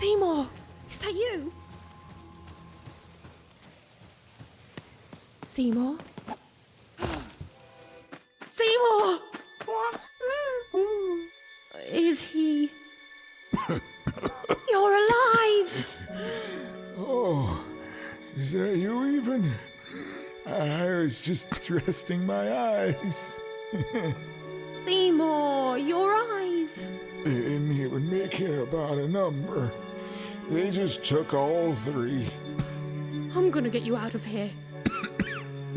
Seymour, is that you? Seymour? Seymour! Is he... You're alive! Oh, is that you even? I was just resting my eyes. Seymour, your eyes. They didn't even care about a number. They just took all three. I'm gonna get you out of here.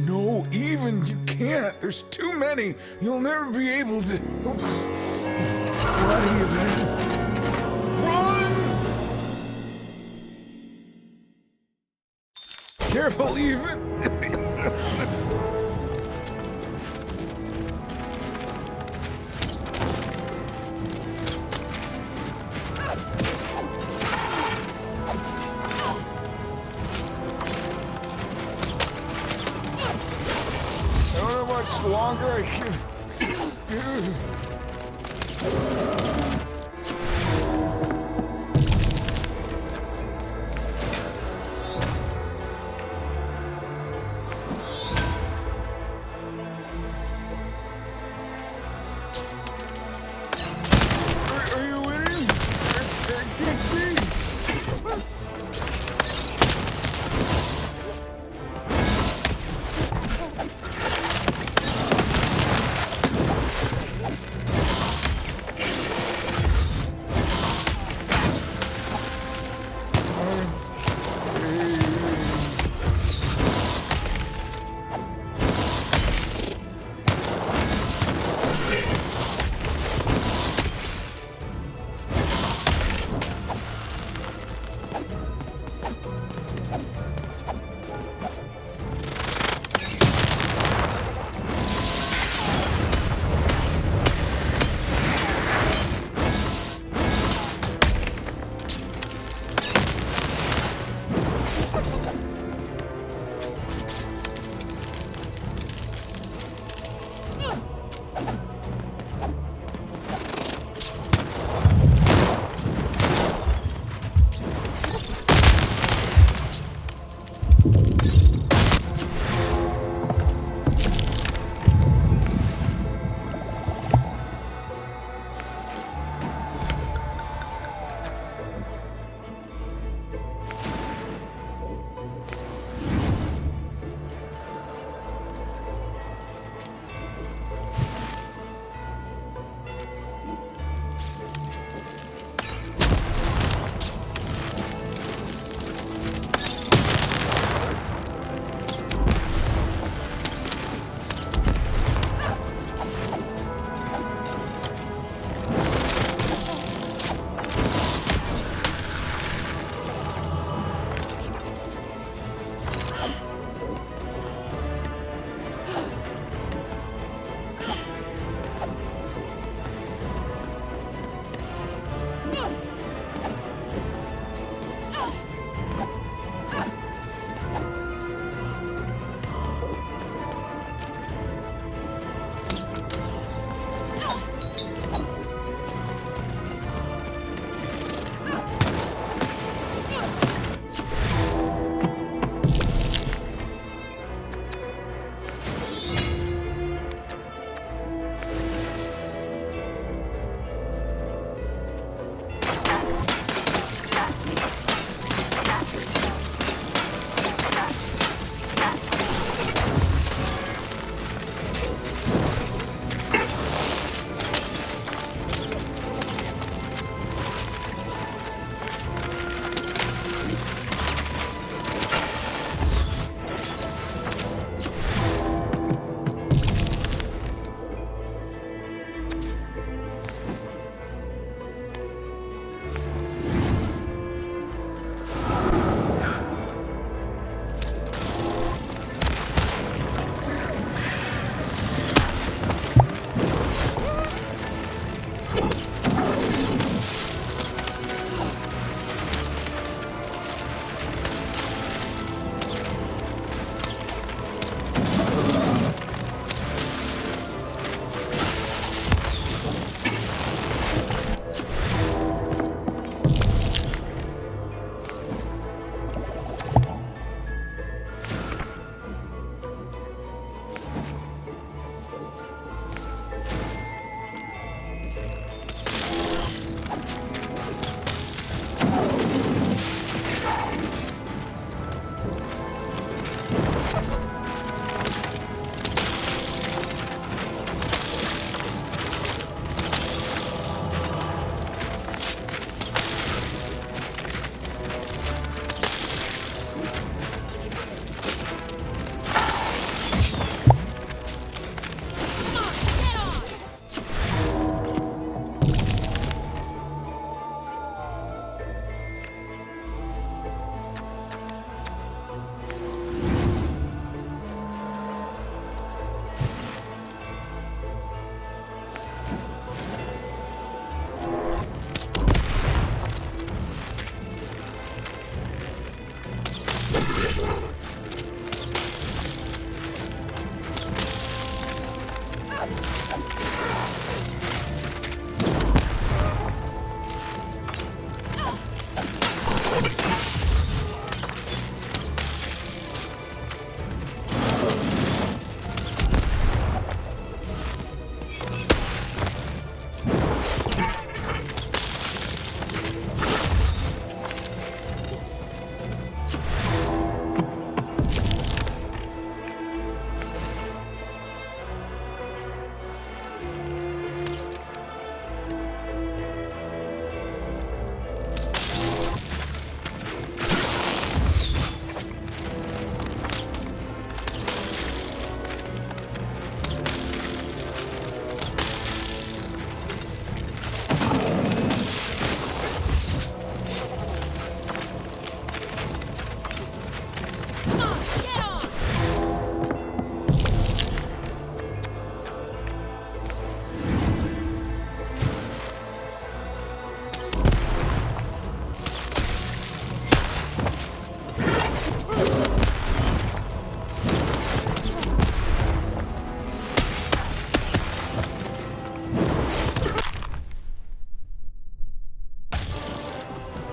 No, even you can't. There's too many. You'll never be able to. What even? Run! Careful, even. I don't know how much longer I can do. Are you winning? I can't see.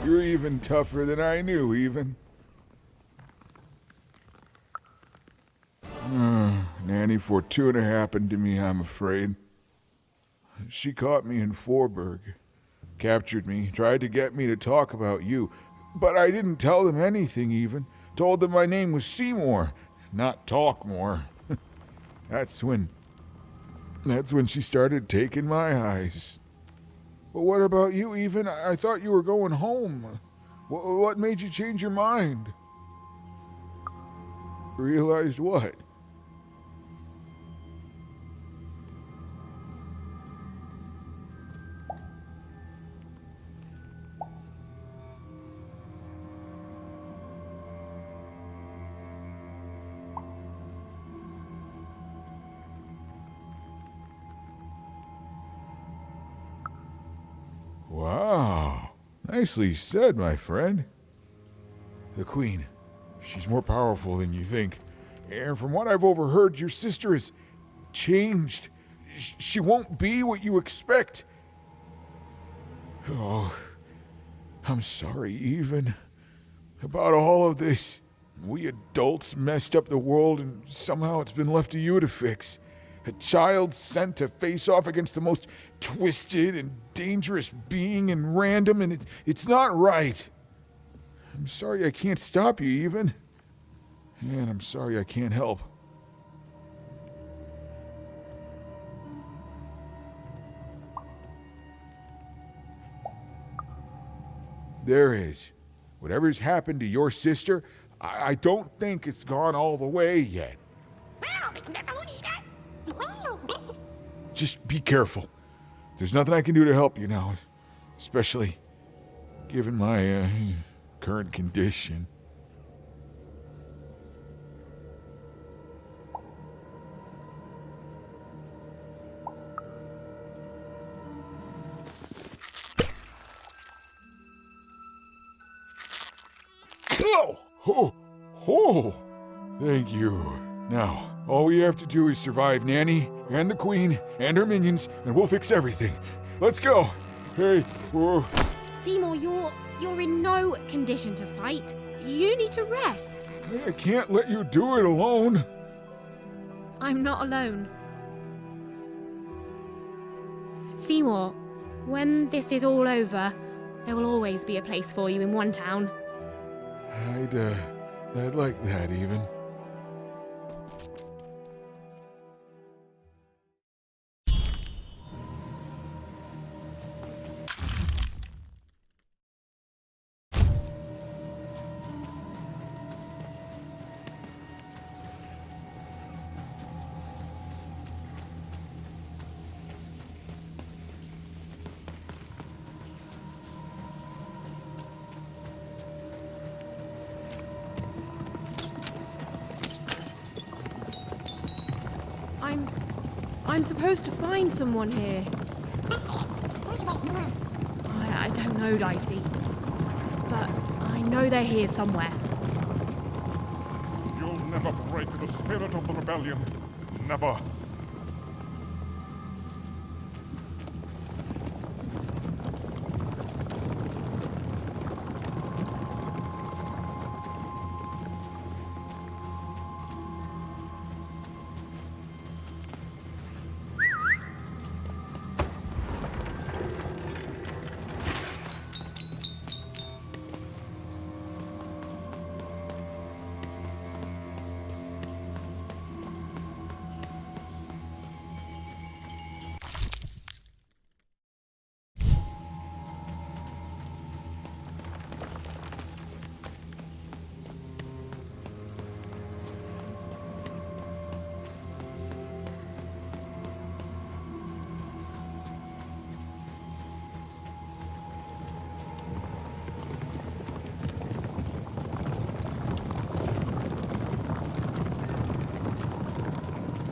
You're even tougher than I knew, even. Nanny Fortuna happened to me, I'm afraid. She caught me in Forburg, captured me, tried to get me to talk about you, but I didn't tell them anything even. Told them my name was Seymour, not Talkmore. That's when she started taking my eyes. But what about you, even? I thought you were going home. What made you change your mind? Realized what? Wow. Nicely said, my friend. The Queen. She's more powerful than you think. And from what I've overheard, your sister has changed. She won't be what you expect. Oh, I'm sorry, even. About all of this. We adults messed up the world, and somehow it's been left to you to fix. A child sent to face off against the most twisted and dangerous being and random, and it's not right. I'm sorry I can't stop you, even. And I'm sorry I can't help. There is. Whatever's happened to your sister, I don't think it's gone all the way yet. Just be careful. There's nothing I can do to help you now, especially given my current condition. Oh, thank you. Now, all we have to do is survive Nanny and the Queen and her minions, and we'll fix everything. Let's go. Hey, whoa. Seymour, you're in no condition to fight. You need to rest. I can't let you do it alone. I'm not alone. Seymour, when this is all over, there will always be a place for you in one town. I'd like that, even. I'm supposed to find someone here. I don't know, Dicey. But I know they're here somewhere. You'll never break the spirit of the rebellion. Never.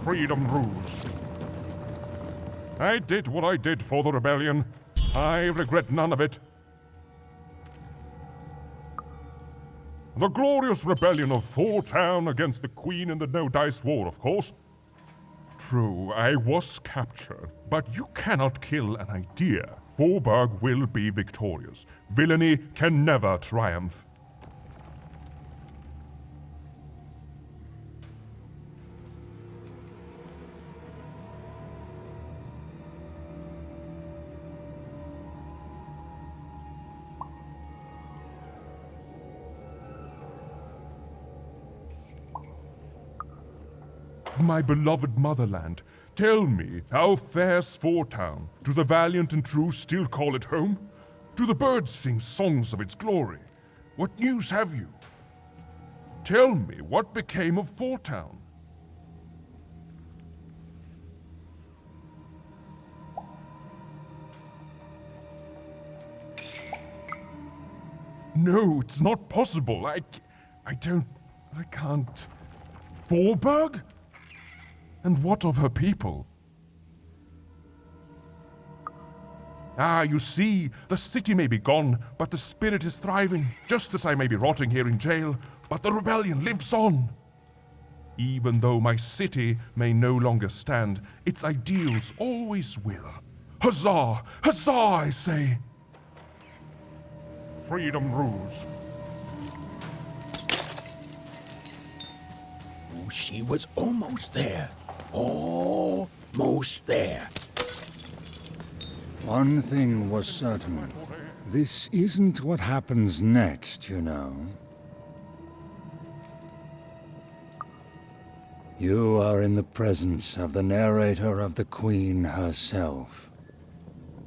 Freedom rules. I did what I did for the rebellion. I regret none of it. The glorious rebellion of Four Town against the Queen in the No Dice War, of course. True, I was captured, but you cannot kill an idea. Forburg will be victorious. Villainy can never triumph. My beloved motherland, tell me, how fares Fortown? Do the valiant and true still call it home? Do the birds sing songs of its glory? What news have you? Tell me, what became of Fortown? No, it's not possible. I can't. Forburg? And what of her people? Ah, you see, the city may be gone, but the spirit is thriving, just as I may be rotting here in jail, but the rebellion lives on. Even though my city may no longer stand, its ideals always will. Huzzah! Huzzah, I say! Freedom rules. Oh, she was almost there. Almost there. One thing was certain. This isn't what happens next, you know. You are in the presence of the narrator of the Queen herself.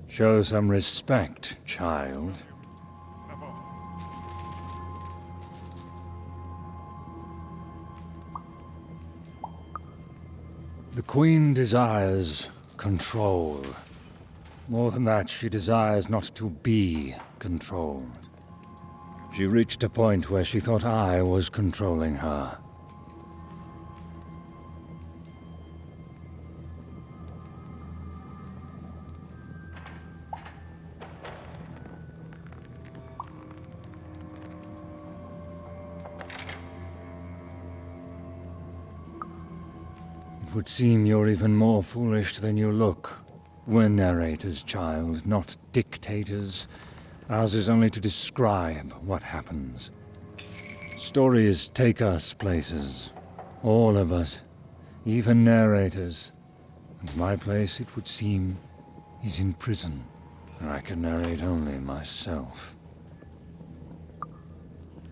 Show some respect, child. The Queen desires control. More than that, she desires not to be controlled. She reached a point where she thought I was controlling her. It would seem you're even more foolish than you look. We're narrators, child, not dictators. Ours is only to describe what happens. Stories take us places. All of us. Even narrators. And my place, it would seem, is in prison, where I can narrate only myself.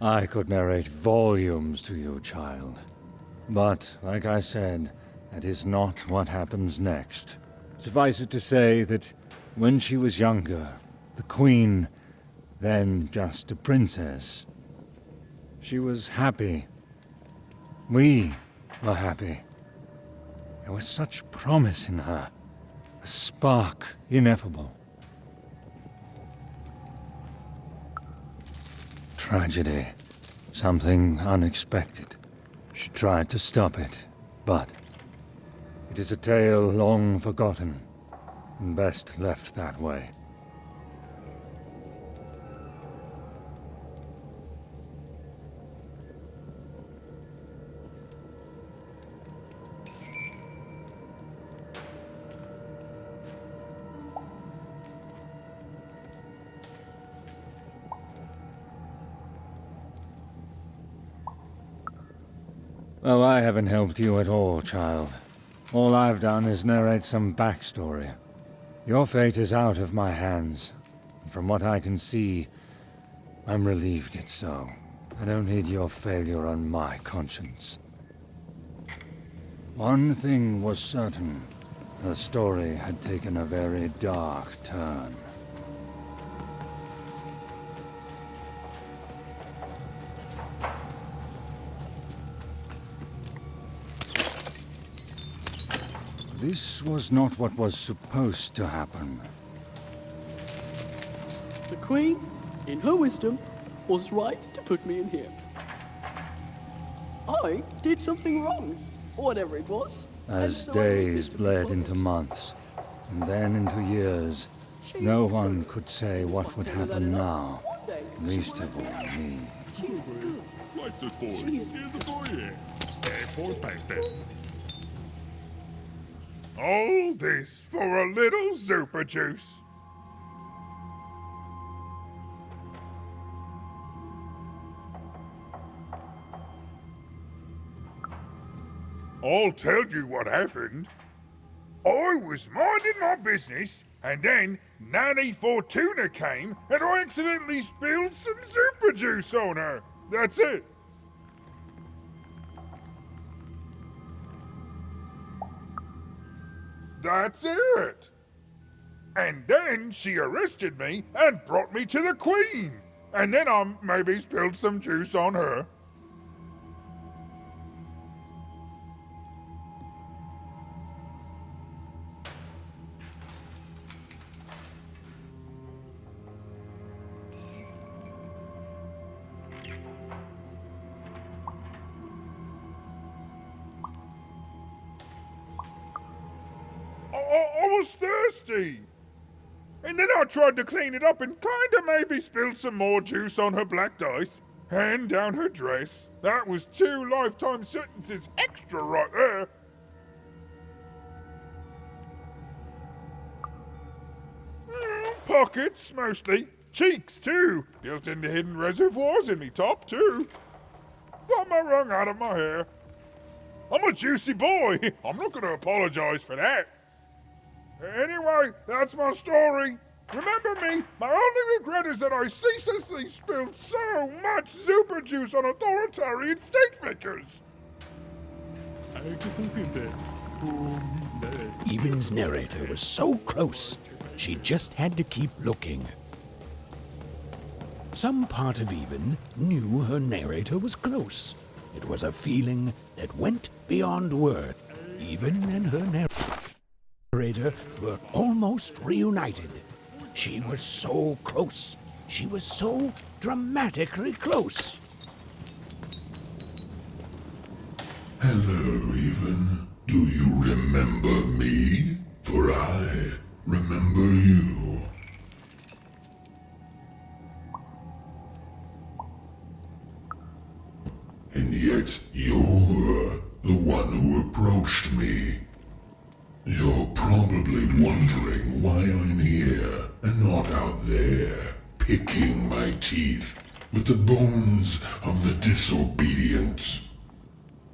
I could narrate volumes to you, child. But, like I said, that is not what happens next. Suffice it to say that when she was younger, the Queen, then just a princess, she was happy. We were happy. There was such promise in her, a spark ineffable. Tragedy, something unexpected. She tried to stop it, but it is a tale long forgotten, and best left that way. Well, I haven't helped you at all, child. All I've done is narrate some backstory. Your fate is out of my hands. And from what I can see, I'm relieved it's so. I don't need your failure on my conscience. One thing was certain. The story had taken a very dark turn. This was not what was supposed to happen. The Queen, in her wisdom, was right to put me in here. I did something wrong, whatever it was. As days bled into months, and then into years, no one could say what would happen now, least of all me. All this for a little super juice. I'll tell you what happened. I was minding my business, and then Nanny Fortuna came, and I accidentally spilled some super juice on her. That's it. That's it. And then she arrested me and brought me to the Queen. And then I maybe spilled some juice on her. I was thirsty. And then I tried to clean it up and kinda maybe spilled some more juice on her black dice and down her dress. That was 2 lifetime sentences extra right there. Pockets, mostly. Cheeks, too. Built into hidden reservoirs in me top, too. Some are wrung out of my hair. I'm a juicy boy. I'm not gonna apologize for that. Anyway, that's my story. Remember me, my only regret is that I ceaselessly spilled so much super juice on authoritarian state figures. Even's narrator was so close, she just had to keep looking. Some part of Even knew her narrator was close. It was a feeling that went beyond word. Even and her narrator were almost reunited. She was so close. She was so dramatically close. Hello, Even. Do you remember me? For I remember you. And yet you're the one who approached me. You're probably wondering why I'm here and not out there, picking my teeth with the bones of the disobedient.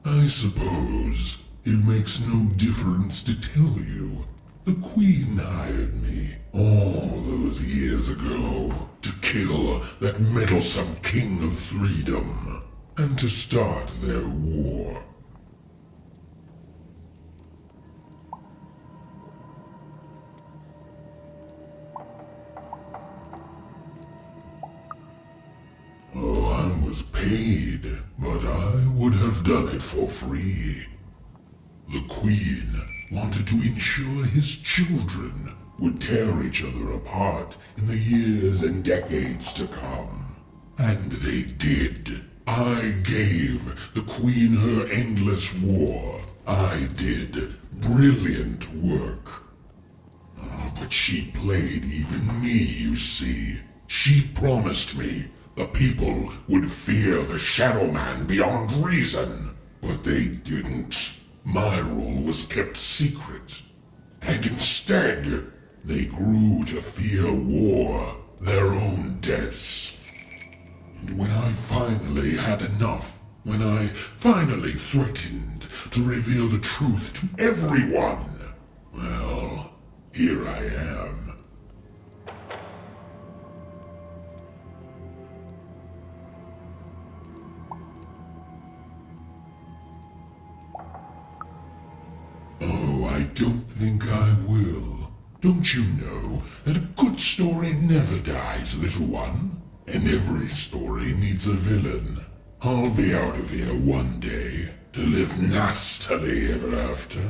I suppose it makes no difference to tell you. The Queen hired me all those years ago to kill that meddlesome King of Freedom and to start their war. Oh, I was paid, but I would have done it for free. The Queen wanted to ensure his children would tear each other apart in the years and decades to come. And they did. I gave the Queen her endless war. I did brilliant work. Oh, but she played even me, you see. She promised me the people would fear the Shadow Man beyond reason. But they didn't. My rule was kept secret. And instead, they grew to fear war, their own deaths. And when I finally had enough, when I finally threatened to reveal the truth to everyone, well, here I am. Oh, I don't think I will. Don't you know that a good story never dies, little one? And every story needs a villain. I'll be out of here one day, to live nastily ever after.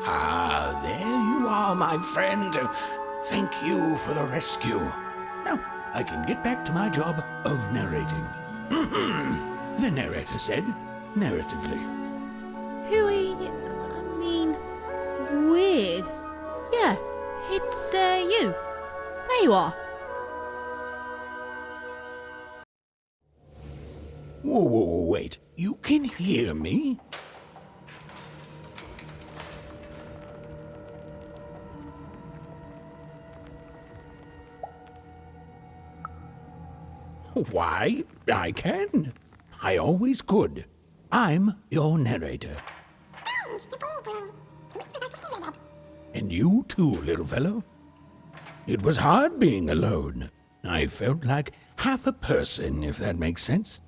Ah, there you are, my friend. Thank you for the rescue. Now, I can get back to my job of narrating. The narrator said, narratively. Huey, I mean, weird. It's you. There you are. Whoa, wait. You can hear me? Why, I can. I always could. I'm your narrator. And you too, little fellow. It was hard being alone. I felt like half a person, if that makes sense.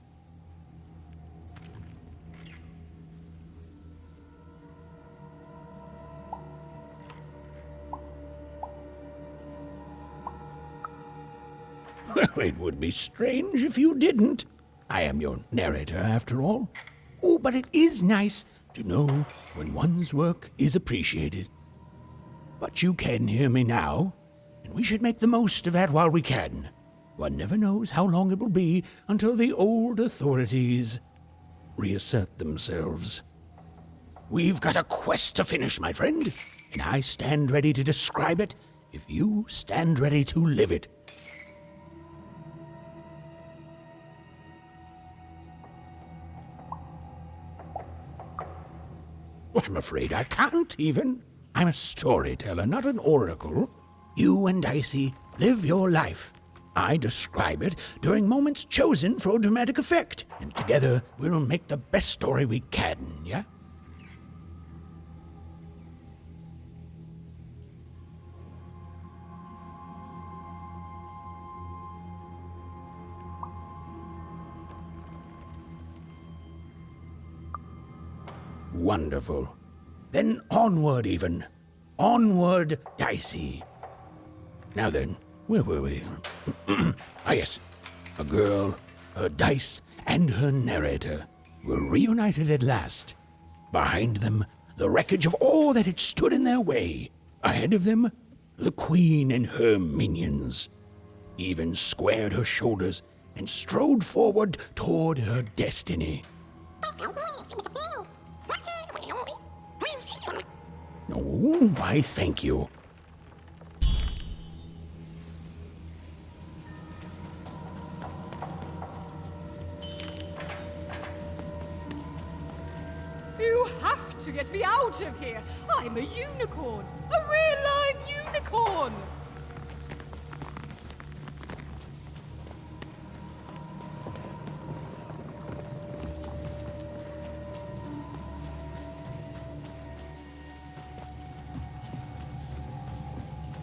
Well, it would be strange if you didn't. I am your narrator, after all. Oh, but it is nice to know when one's work is appreciated. But you can hear me now, and we should make the most of that while we can. One never knows how long it will be until the old authorities reassert themselves. We've got a quest to finish, my friend, and I stand ready to describe it if you stand ready to live it. I'm afraid I can't even. I'm a storyteller, not an oracle. You and Dicey live your life. I describe it during moments chosen for dramatic effect, and together we'll make the best story we can, yeah? Wonderful. Then onward, even. Onward, Dicey. Now then, where were we? Yes. A girl, her dice, and her narrator were reunited at last. Behind them, the wreckage of all that had stood in their way. Ahead of them, the queen and her minions. Even squared her shoulders and strode forward toward her destiny. Oh, why, thank you. You have to get me out of here. I'm a unicorn. A real live unicorn.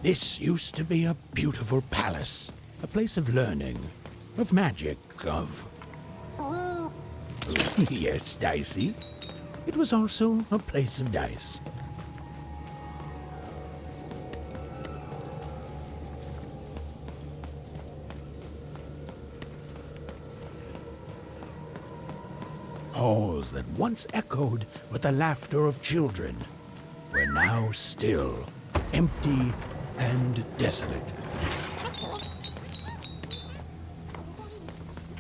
This used to be a beautiful palace, a place of learning, of magic, of... Yes, Dicey. It was also a place of dice. Halls that once echoed with the laughter of children were now still, empty, and desolate.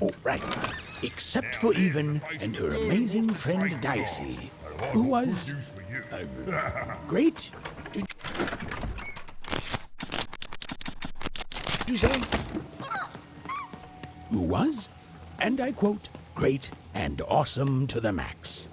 Oh, right. Except for Even and her amazing friend Dicey, who was... great? Did you say? Who was, and I quote, great and awesome to the max.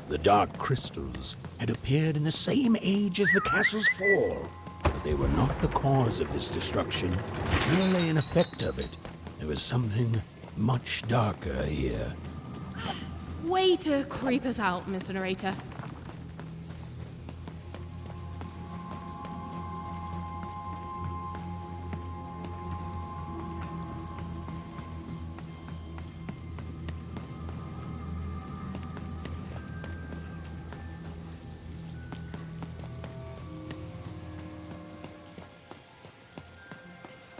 The dark crystals had appeared in the same age as the castle's fall, but they were not the cause of this destruction, merely an effect of it. There was something much darker here. Way to creep us out, Mr. Narrator.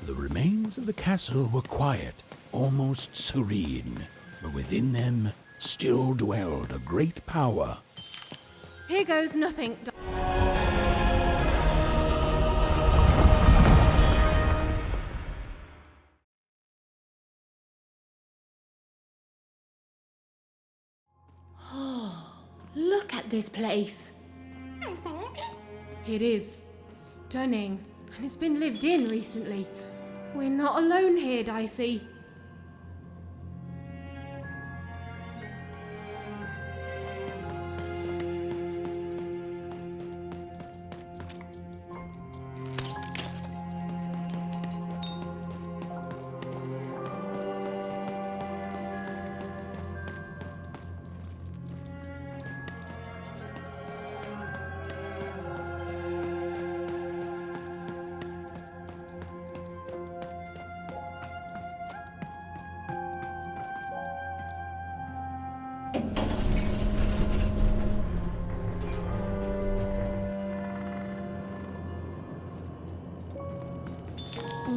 The remains of the castle were quiet, almost serene, but within them still dwelled a great power. Here goes nothing. Look at this place. It is stunning, and it's been lived in recently. We're not alone here, Dicey.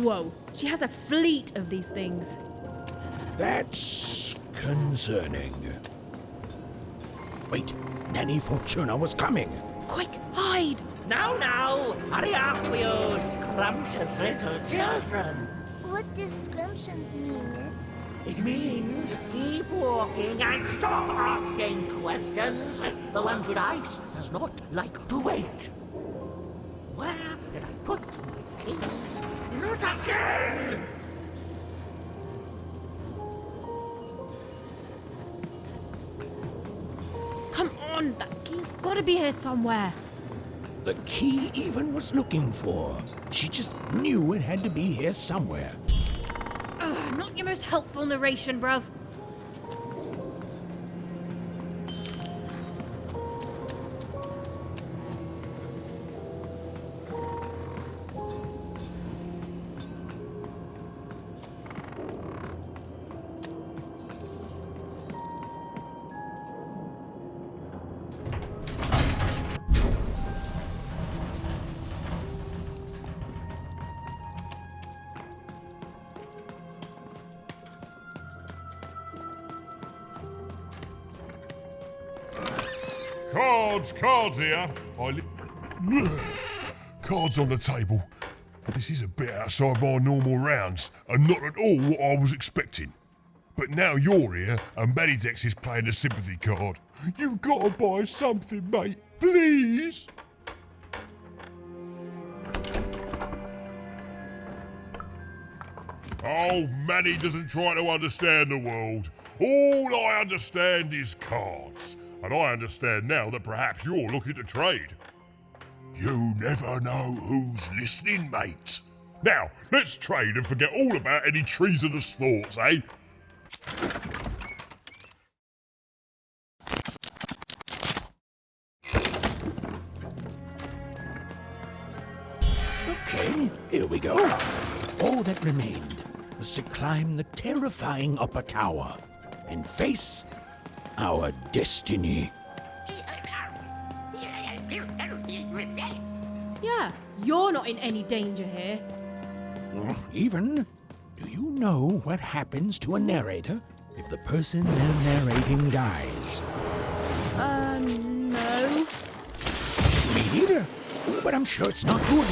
Whoa, she has a fleet of these things. That's concerning. Wait, Nanny Fortuna was coming. Quick, hide! Now, hurry up, you scrumptious little children. What does scrumptions mean, miss? It means keep walking and stop asking questions. The one with ice does not like to wait. Where did I put my keys? Not again! Come on, that key's gotta be here somewhere. The key Even was looking for. She just knew it had to be here somewhere. Ugh, not your most helpful narration, bruv. Cards here. Cards on the table. This is a bit outside my normal rounds, and not at all what I was expecting. But now you're here, and Medidex is playing a sympathy card. You've got to buy something, mate. Please. Oh, Manny doesn't try to understand the world. All I understand is cards. And I understand now that perhaps you're looking to trade. You never know who's listening, mate. Now, let's trade and forget all about any treasonous thoughts, eh? Okay, here we go. All that remained was to climb the terrifying upper tower and face our destiny. Yeah, you're not in any danger here. Even, do you know what happens to a narrator if the person they're narrating dies? No. Me neither, but I'm sure it's not good.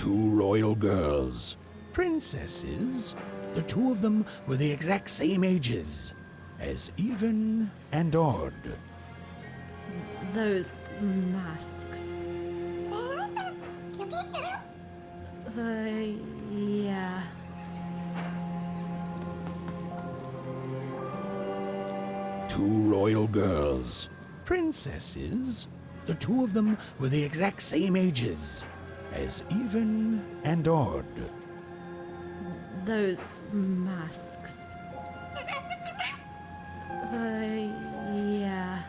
2 royal girls. Princesses. The 2 of them were the exact same ages, as even and odd. Those masks. Yeah. Two royal girls. Princesses. The 2 of them were the exact same ages, as even and odd. Those masks. Yeah.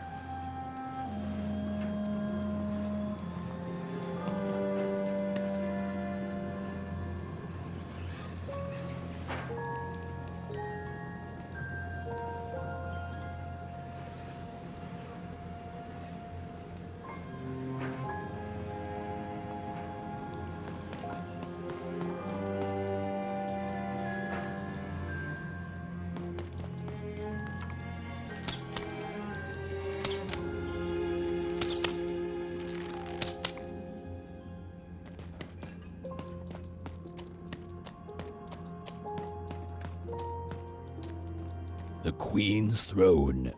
The Queen's throne.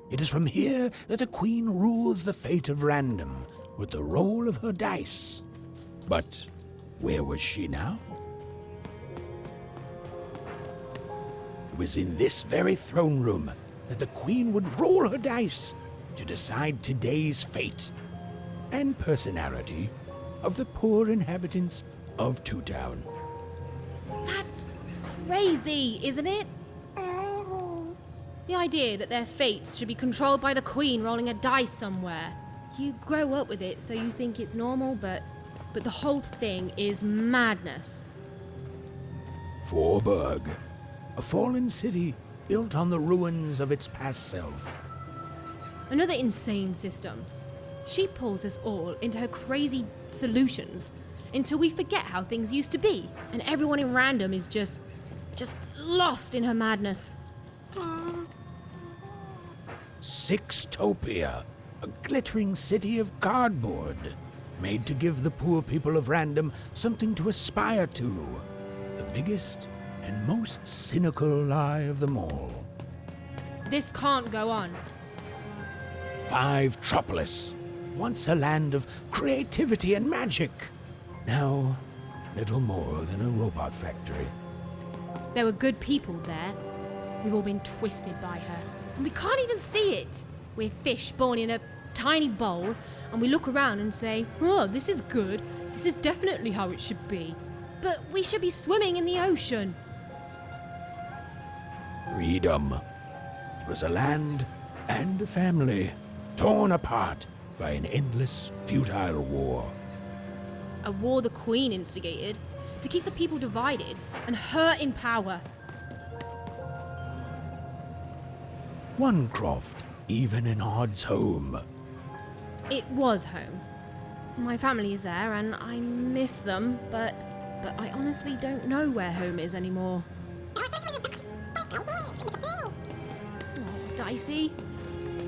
It is from here that the Queen rules the fate of Random with the roll of her dice. But where was she now? It was in this very throne room that the Queen would roll her dice to decide today's fate and personality of the poor inhabitants of Two Town. That's crazy, isn't it? The idea that their fates should be controlled by the Queen rolling a dice somewhere. You grow up with it, so you think it's normal, but the whole thing is madness. Forburg, a fallen city built on the ruins of its past self. Another insane system. She pulls us all into her crazy solutions until we forget how things used to be, and everyone in Random is just lost in her madness. Sixtopia, a glittering city of cardboard, made to give the poor people of Random something to aspire to. The biggest and most cynical lie of them all. This can't go on. Five Tropolis, once a land of creativity and magic. Now, little more than a robot factory. There were good people there. We've all been twisted by her. And we can't even see it. We're fish born in a tiny bowl, and we look around and say, oh, this is good. This is definitely how it should be. But we should be swimming in the ocean. Freedom. It was a land and a family, torn apart by an endless, futile war. A war the Queen instigated to keep the people divided and her in power. Onecroft, even in Odd's home. It was home. My family is there and I miss them, but I honestly don't know where home is anymore. Oh, Dicey.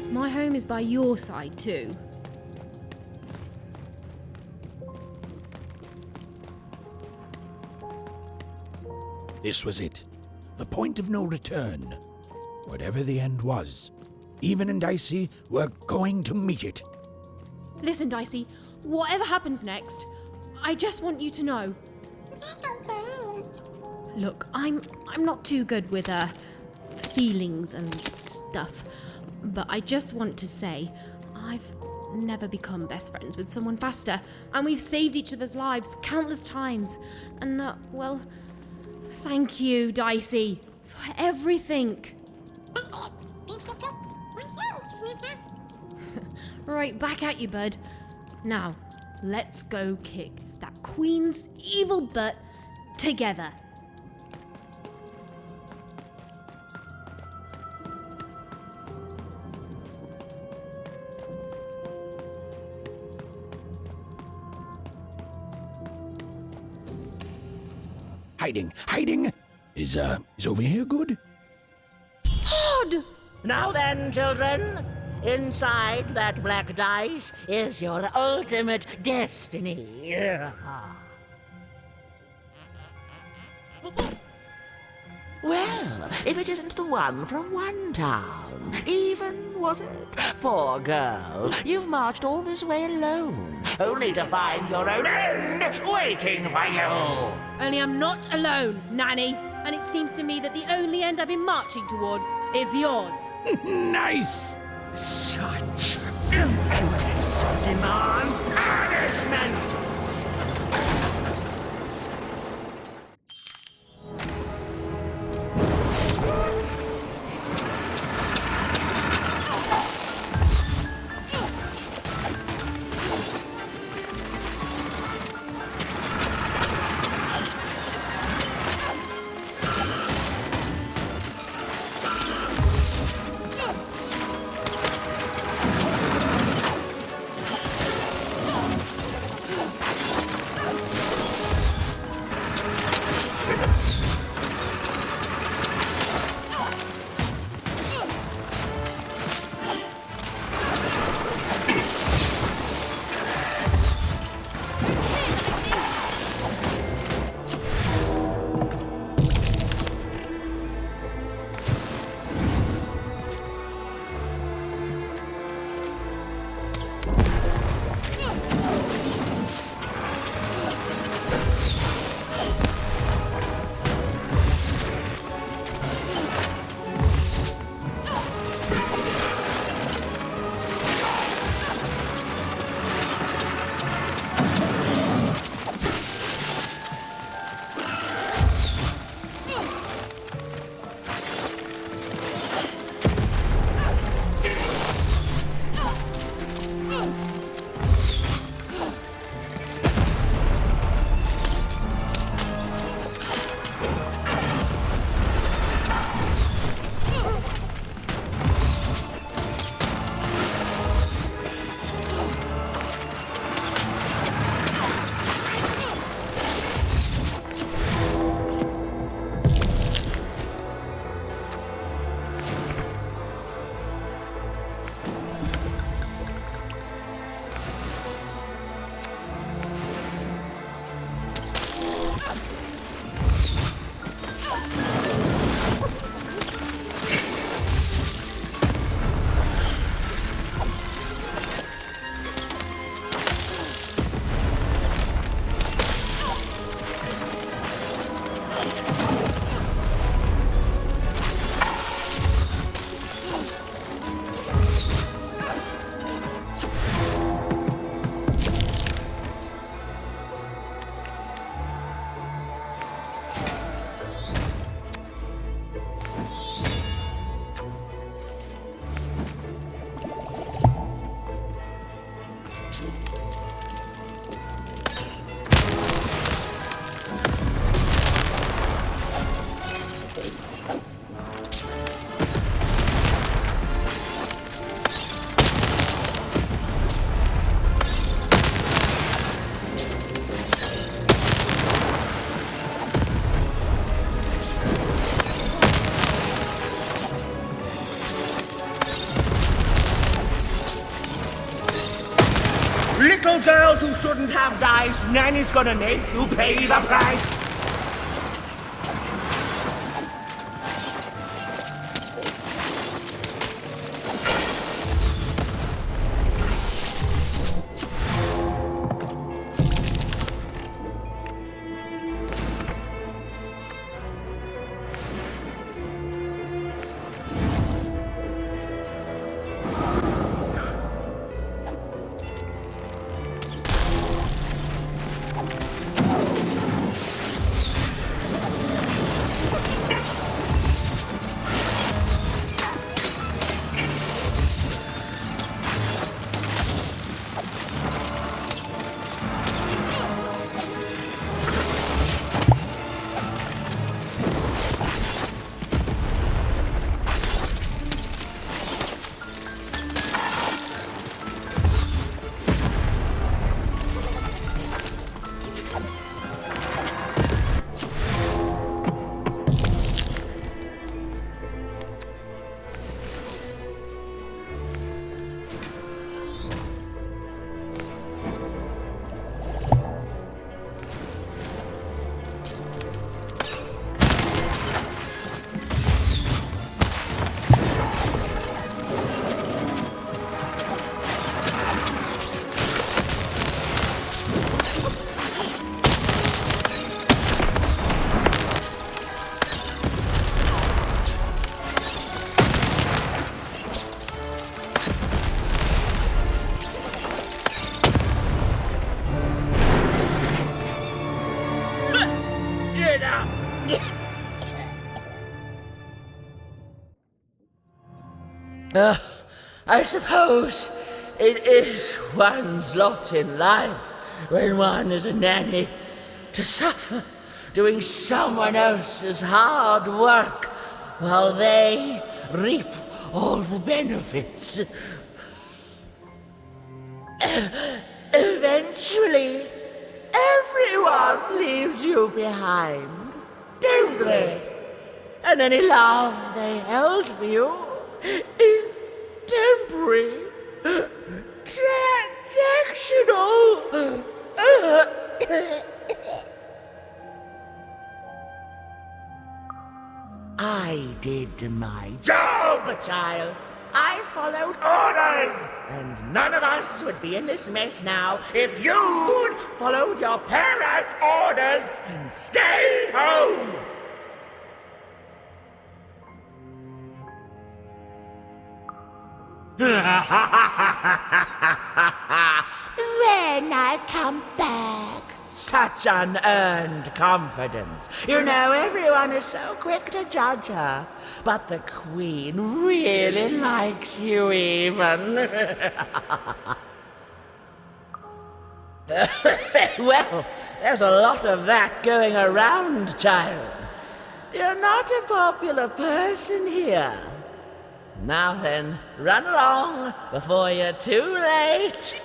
My home is by your side too. This was it. The point of no return. Whatever the end was, Even and Dicey were going to meet it. Listen, Dicey, whatever happens next, I just want you to know. Look, I'm not too good with feelings and stuff, but I just want to say I've never become best friends with someone faster, and we've saved each other's lives countless times. And well, thank you, Dicey, for everything. Right back at you, bud. Now, let's go kick that Queen's evil butt together. Hiding! Is over here good? Odd! Now then, children, inside that black dice is your ultimate destiny. Well, if it isn't the one from one town, even, was it? Poor girl, you've marched all this way alone, only to find your own end waiting for you. Only I'm not alone, Nanny. And it seems to me that the only end I've been marching towards is yours. Nice! Such impudence demands punishment. Little girls who shouldn't have dice, Nanny's gonna make you pay the price. I suppose it is one's lot in life when one is a nanny to suffer doing someone else's hard work while they reap all the benefits. Eventually, everyone leaves you behind, don't they? And any love they held for you is temporary, transactional. I did my job, child. I followed orders, and none of us would be in this mess now if you'd followed your parents' orders and stayed home. When I come back. Such unearned confidence. You know, everyone is so quick to judge her. But the Queen really likes you even. Well, there's a lot of that going around, child. You're not a popular person here. Now then, run along before you're too late.